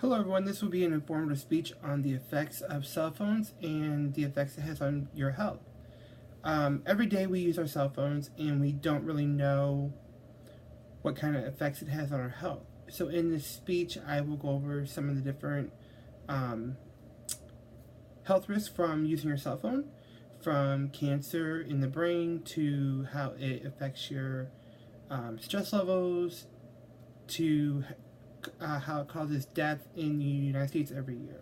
Hello everyone, this will be an informative speech on the effects of cell phones and the effects it has on your health. Every day we use our cell phones and we don't really know what kind of effects it has on our health. So in this speech, I will go over some of the different um, health risks from using your cell phone, from cancer in the brain to how it affects your stress levels, to how it causes death in the United States every year.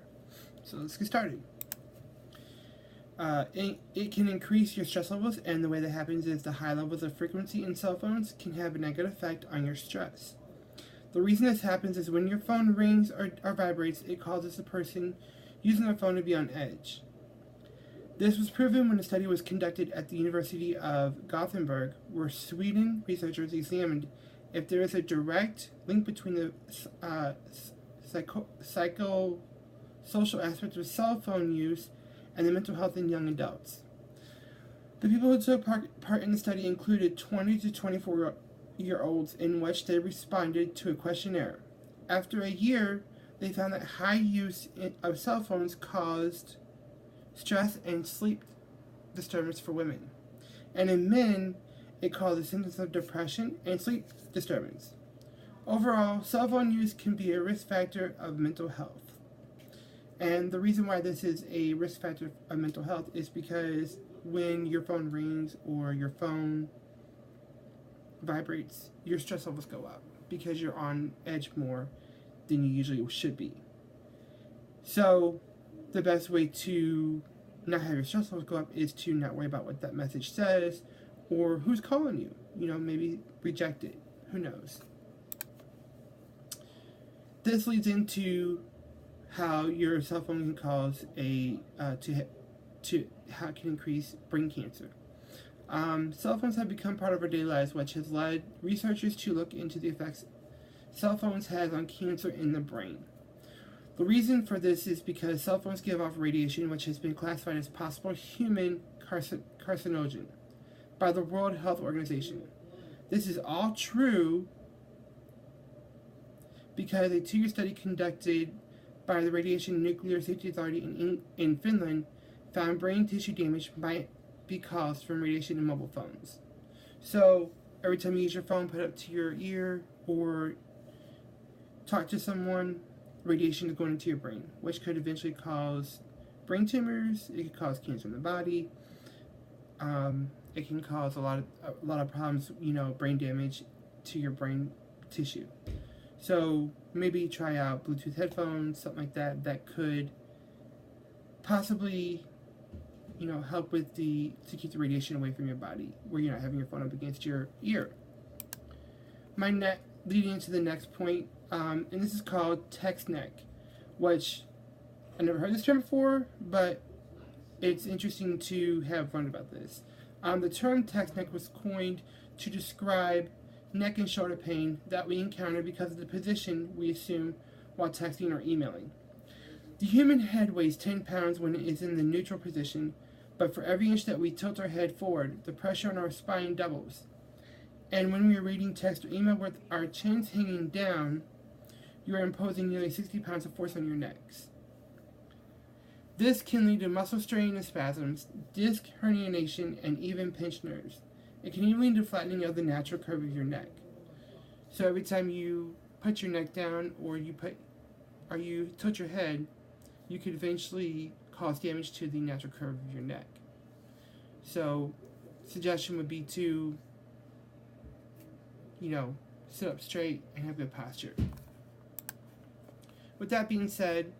So let's get started. It can increase your stress levels, and the way that happens is the high levels of frequency in cell phones can have a negative effect on your stress. The reason this happens is when your phone rings or vibrates, it causes the person using their phone to be on edge. This was proven when a study was conducted at the University of Gothenburg, where Sweden researchers examined if there is a direct link between the psychosocial aspects of cell phone use and the mental health in young adults. The people who took part in the study included 20 to 24-year-olds in which they responded to a questionnaire. After a year, they found that high use of cell phones caused stress and sleep disturbance for women. And in men, it caused symptoms of depression and sleep disturbance. Overall, cell phone use can be a risk factor of mental health. And the reason why this is a risk factor of mental health is because when your phone rings or your phone vibrates, your stress levels go up because you're on edge more than you usually should be. So the best way to not have your stress levels go up is to not worry about what that message says or who's calling you. Maybe reject it. Who knows? This leads into how your cell phone can cause how it can increase brain cancer. Cell phones have become part of our daily lives, which has led researchers to look into the effects cell phones has on cancer in the brain. The reason for this is because cell phones give off radiation, which has been classified as possible human carcinogen by the World Health Organization. This is all true because a 2-year study conducted by the Radiation Nuclear Safety Authority in Finland found brain tissue damage might be caused from radiation in mobile phones. So every time you use your phone, put it up to your ear or talk to someone, radiation is going into your brain, which could eventually cause brain tumors. It could cause cancer in the body. It can cause a lot of problems, brain damage to your brain tissue. So maybe try out Bluetooth headphones, something like that, that could possibly, help with to keep the radiation away from your body, where you're not having your phone up against your ear. Leading into the next point, and this is called text neck, which I never heard this term before, but it's interesting to have learned about this. The term text neck was coined to describe neck and shoulder pain that we encounter because of the position we assume while texting or emailing. The human head weighs 10 pounds when it is in the neutral position, but for every inch that we tilt our head forward, the pressure on our spine doubles. And when we are reading text or email with our chins hanging down, you are imposing nearly 60 pounds of force on your necks. This can lead to muscle strain and spasms, disc herniation, and even pinched nerves. It can even lead to flattening of the natural curve of your neck. So every time you put your neck down or you tilt your head, you could eventually cause damage to the natural curve of your neck. So suggestion would be to, sit up straight and have good posture. With that being said,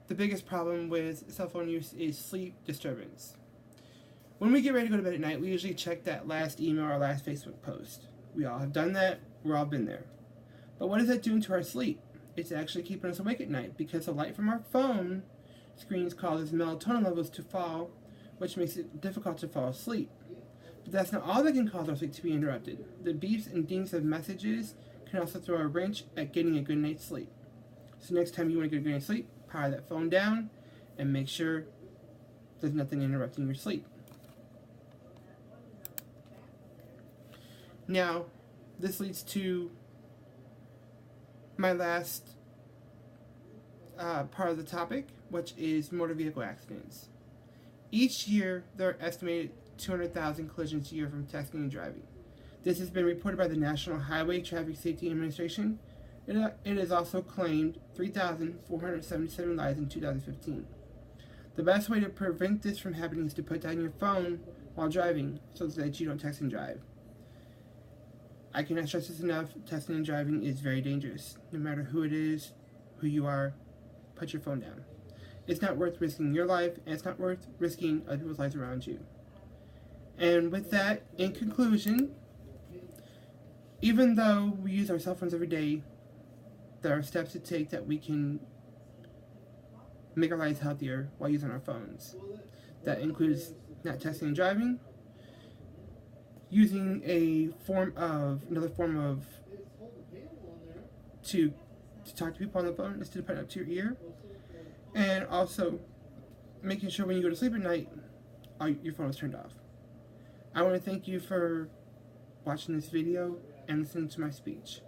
the biggest problem with cell phone use is sleep disturbance. When we get ready to go to bed at night, we usually check that last email or last Facebook post. We all have done that. We've all been there. But what is that doing to our sleep? It's actually keeping us awake at night because the light from our phone screens causes melatonin levels to fall, which makes it difficult to fall asleep. But that's not all that can cause our sleep to be interrupted. The beeps and dings of messages can also throw a wrench at getting a good night's sleep. So next time you want to get a good night's sleep, power that phone down and make sure there's nothing interrupting your sleep. Now, this leads to my last part of the topic, which is motor vehicle accidents. Each year, there are estimated 200,000 collisions a year from texting and driving. This has been reported by the National Highway Traffic Safety Administration. It has also claimed 3,477 lives in 2015. The best way to prevent this from happening is to put down your phone while driving so that you don't text and drive. I cannot stress this enough, texting and driving is very dangerous. No matter who it is, who you are, put your phone down. It's not worth risking your life, and it's not worth risking other people's lives around you. And with that, in conclusion, even though we use our cell phones every day, there are steps to take that we can make our lives healthier while using our phones. That includes not texting and driving, using another form of to talk to people on the phone instead of putting it up to your ear, and also making sure when you go to sleep at night, your phone is turned off. I want to thank you for watching this video and listening to my speech.